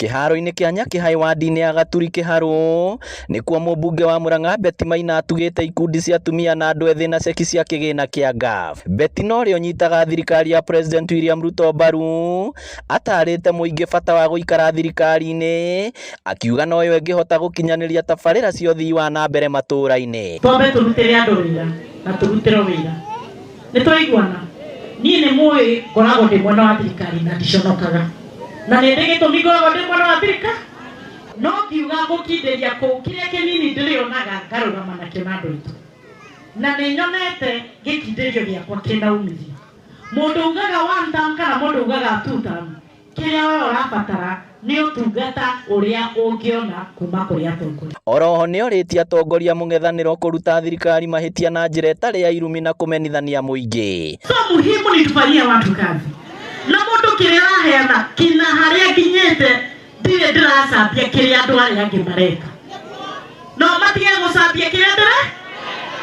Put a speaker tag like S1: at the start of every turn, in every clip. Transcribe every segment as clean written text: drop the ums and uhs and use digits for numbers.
S1: Kiharo-ini kia Nyakihai wadi-ini ya Gaturi Kiharu nikuo mũmbunge wa Murang'a Betty Maina atugĩte ikundi cia atumia na andũ ethĩ na ceki cia kĩgĩna kĩa GAF. Betty no rĩo nyitaga thirikari ya President William Ruto mbaru atarĩte mũingĩ bata wa gũikara thirikari-inĩ, akiuga no yo ĩngĩhota gũkinyanĩria tabarĩra cia ũthii wa na mbere matũũra-inĩ.
S2: Twambe tũrutĩre andũ wĩra na tũrutĩre wĩra. Nĩtwaiguana. Niĩ nĩ mũĩ ngoragwo ndĩ mwena wa thirikari na ndiconokaga. Na nĩ ndĩgĩtũmi ngoragwo ndĩ mwena wa thirikari. No ngiuga gũkindĩria kũu kĩrĩa kĩnini ndĩrĩonaga ngarũgama nakĩo na andũ aitũ. Na nĩ nyonete gĩkindĩrio gĩakwa kĩna umithio. Mũndũ ugaga one term kana mũndũ ugaga two term. Kĩrĩa we ũrabatara nĩ ũtungata ũrĩa ũngĩona kuma kũrĩ atongoria.
S1: Oroho nĩ orĩtie atongoria mũng'ethanĩro kũruta thirikari mahĩtia na njĩra ĩtarĩ ya irumi na kũmenithania mũingĩ.
S2: So muhimu ni tufanyie watu kazi. Na mũndũ kĩrĩa araheana kina harĩa nginyĩte ndirĩ ndĩracambia kĩrĩa andũ arĩa angĩ mareka. No matige gũcambia kĩrĩa ndĩreka.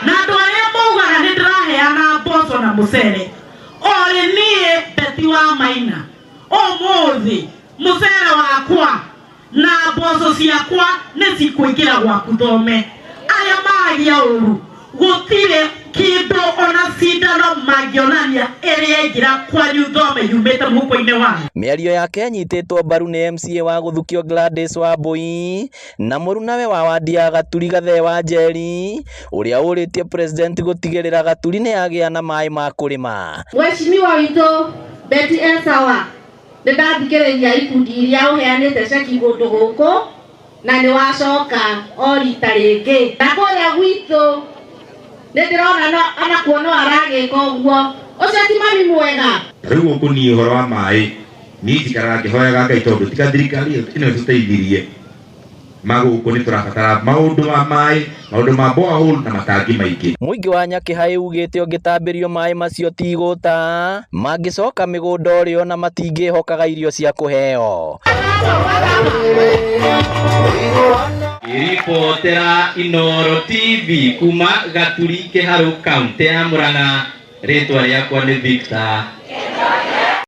S2: Na andũ arĩa maugaga nĩ ndĩraheana mboco na mũcere. Olĩ niĩ Betty wa Maina. Ũmũthĩ mũcere wakwa na mboco ciakwa nĩ cikũingĩra gwaku thome. Arĩa maragia ũru gũtirĩ kĩndũ ona cindano mangĩonania ĩrĩa ĩngĩra kwanyu thome yumĩte mũhuko-inĩ wanyu.
S1: Mĩario yake nyitĩtwo mbaru nĩ MCA wa Gũthukio Gladys Wambui na mũrunawe wa wadi ya Gaturi Gathe wa Njeri ũrĩa ũrĩtie president gũtigĩrĩra Gaturi nĩ yagĩa na maĩ ma kũrĩma.
S3: Mheshimiwa witũ Betty Esawa nĩndathikĩrĩria ikundi iria ũheanĩte ceki gũndũ gũkũ na nĩ wacoka o rita rĩngĩ. Na kũrĩa gwitũ nĩndĩrona anakuo no aragĩka ũguo. Ũcio ti mami mwega.
S4: Rĩu gũkũ niĩ ũhoro wa maĩ niĩ njikaraga ngĩhoyaga Ngai tondũ tiga thirikari ĩno ĩtũteithirie. Magũkũ nĩ tũrabatara maũndũ ma maĩ, maũndũ ma borehole na matangi maingĩ.
S1: Mũingĩ wa Nyakihai ugĩte ũngĩtambĩrio maĩ macio ti igũta mangĩcoka mĩgũnda ũrĩo na matingĩhokaga irio cia kũheo.
S5: Iripotera Inooro TV kuma Gaturi Kiharu County ya Murang'a, rĩtwa rĩakwa nĩ Victor